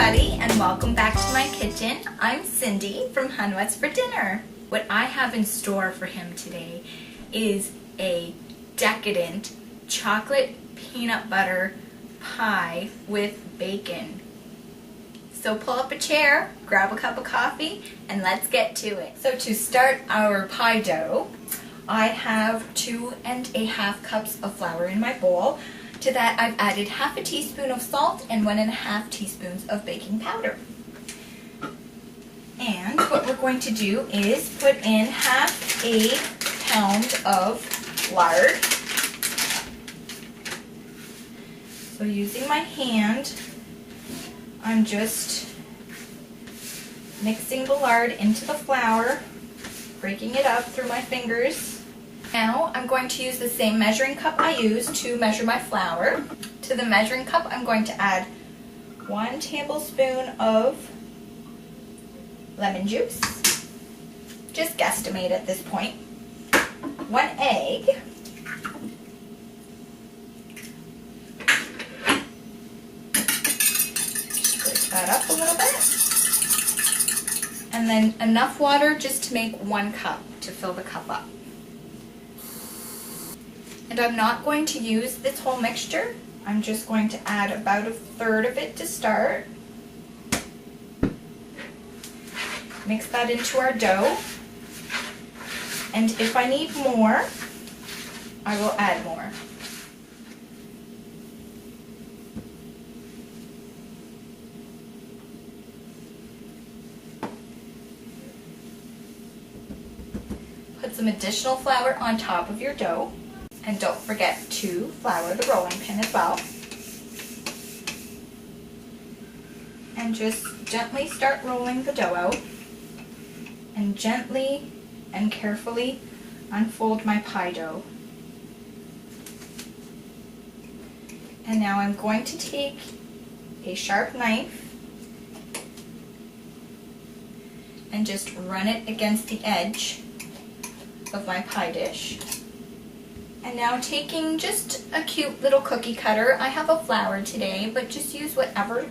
everybody, and welcome back to my kitchen. I'm Cindy from Hun What's for Dinner. What I have in store for him today is a decadent chocolate peanut butter pie with bacon. So pull up a chair, grab a cup of coffee, and let's get to it. So to start our pie dough, I have 2½ cups of flour in my bowl. To that, I've added ½ a teaspoon of salt and 1½ teaspoons of baking powder. And what we're going to do is put in ½ a pound of lard. So using my hand, I'm just mixing the lard into the flour, breaking it up through my fingers. Now I'm going to use the same measuring cup I used to measure my flour. To the measuring cup, I'm going to add 1 tablespoon of lemon juice. Just guesstimate at this point. 1 egg. Split that up a little bit. And then enough water just to make 1 cup, to fill the cup up. And I'm not going to use this whole mixture. I'm just going to add about 1/3 of it to start. Mix that into our dough. And if I need more, I will add more. Put some additional flour on top of your dough. And don't forget to flour the rolling pin as well. And just gently start rolling the dough out. And gently and carefully unfold my pie dough. And now I'm going to take a sharp knife and just run it against the edge of my pie dish. And now taking just a cute little cookie cutter. I have a flower today, but just use whatever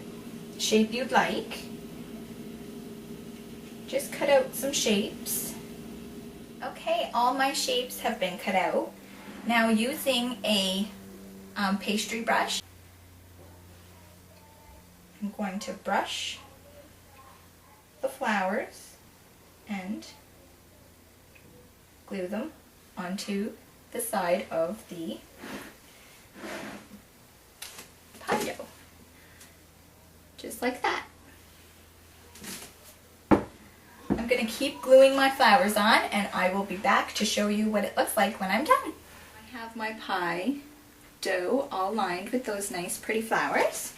shape you'd like. Just cut out some shapes. Okay, all my shapes have been cut out. Now using a pastry brush, I'm going to brush the flowers and glue them onto the side of the pie dough. Just like that. I'm going to keep gluing my flowers on, and I will be back to show you what it looks like when I'm done. I have my pie dough all lined with those nice pretty flowers.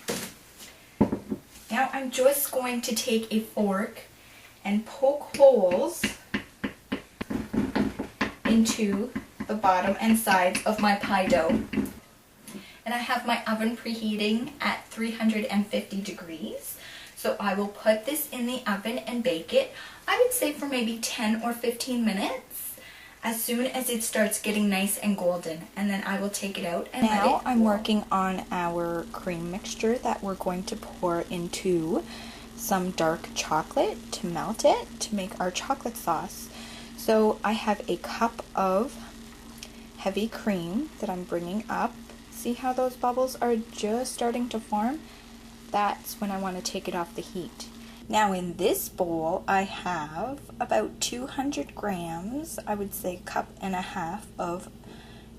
Now I'm just going to take a fork and poke holes into the bottom and sides of my pie dough. And I have my oven preheating at 350 degrees. So I will put this in the oven and bake it, I would say for maybe 10 or 15 minutes, as soon as it starts getting nice and golden. And then I will take it out and now I'm working on our cream mixture that we're going to pour into some dark chocolate to melt it to make our chocolate sauce. So I have a cup of heavy cream that I'm bringing up. See how those bubbles are just starting to form? That's when I want to take it off the heat. Now in this bowl I have about 200 grams, I would say 1.5 cups of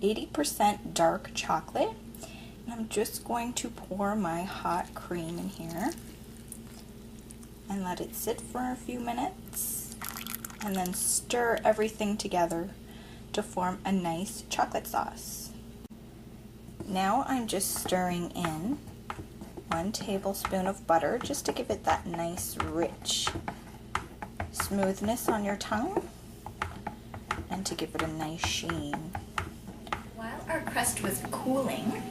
80% dark chocolate. And I'm just going to pour my hot cream in here and let it sit for a few minutes and then stir everything together to form a nice chocolate sauce. Now I'm just stirring in 1 tablespoon of butter just to give it that nice rich smoothness on your tongue and to give it a nice sheen. While our crust was cooling,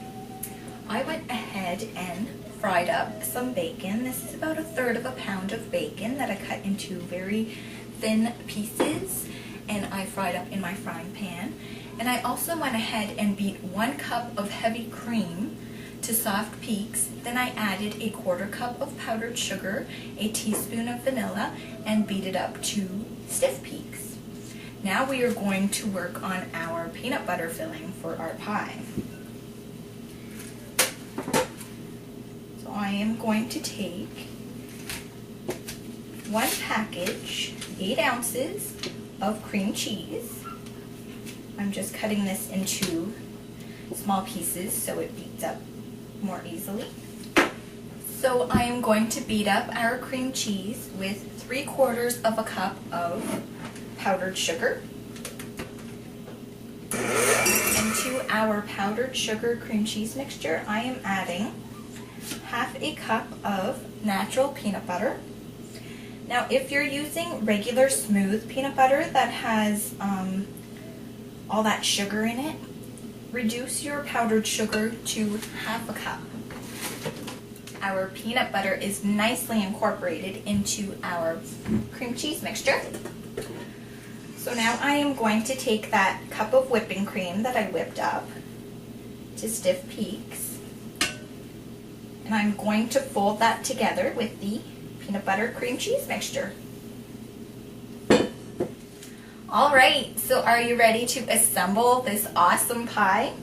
I went ahead and fried up some bacon. This is about 1/3 pound of bacon that I cut into very thin pieces and I fried up in my frying pan. And I also went ahead and beat 1 cup of heavy cream to soft peaks. Then I added a 1/4 cup of powdered sugar, a teaspoon of vanilla, and beat it up to stiff peaks. Now we are going to work on our peanut butter filling for our pie. So I am going to take 1 package, 8 ounces of cream cheese. I'm just cutting this into small pieces so it beats up more easily. So I am going to beat up our cream cheese with 3/4 of a cup of powdered sugar. Into our powdered sugar cream cheese mixture, I am adding 1/2 a cup of natural peanut butter. Now, if you're using regular smooth peanut butter that has all that sugar in it, reduce your powdered sugar to 1/2 a cup. Our peanut butter is nicely incorporated into our cream cheese mixture. So now I am going to take that cup of whipping cream that I whipped up to stiff peaks, and I'm going to fold that together with the peanut butter cream cheese mixture. Alright, so are you ready to assemble this awesome pie?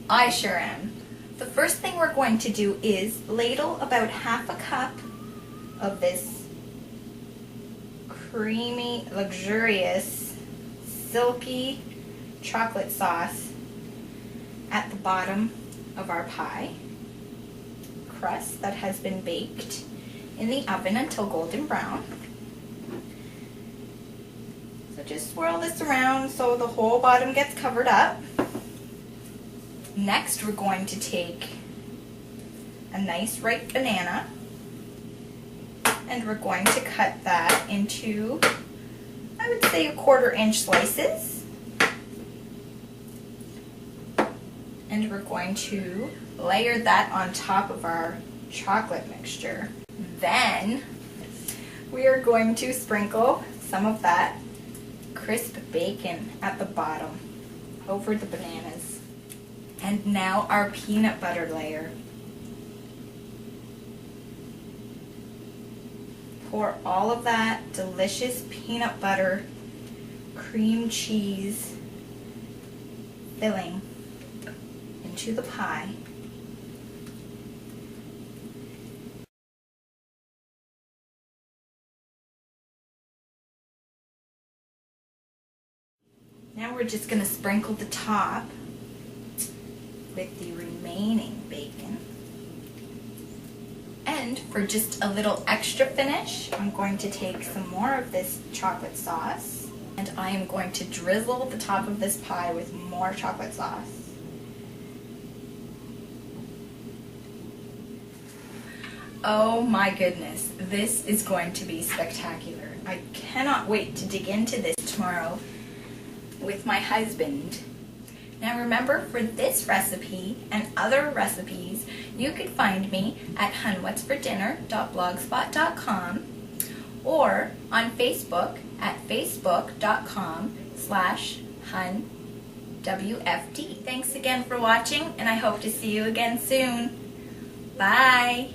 I sure am. The first thing we're going to do is ladle about 1/2 a cup of this creamy, luxurious, silky chocolate sauce at the bottom of our pie crust that has been baked in the oven until golden brown. So just swirl this around so the whole bottom gets covered up. Next, we're going to take a nice ripe banana, and we're going to cut that into, I would say, 1/4 inch slices. And we're going to layer that on top of our chocolate mixture. Then we are going to sprinkle some of that crisp bacon at the bottom over the bananas. And now our peanut butter layer. Pour all of that delicious peanut butter cream cheese filling into the pie. Now we're just going to sprinkle the top with the remaining bacon. And for just a little extra finish, I'm going to take some more of this chocolate sauce, and I am going to drizzle the top of this pie with more chocolate sauce. Oh my goodness, this is going to be spectacular. I cannot wait to dig into this tomorrow with my husband. Now remember, for this recipe and other recipes, you can find me at hunwhatsfordinner.blogspot.com or on Facebook at facebook.com/hunwfd. Thanks again for watching, and I hope to see you again soon. Bye!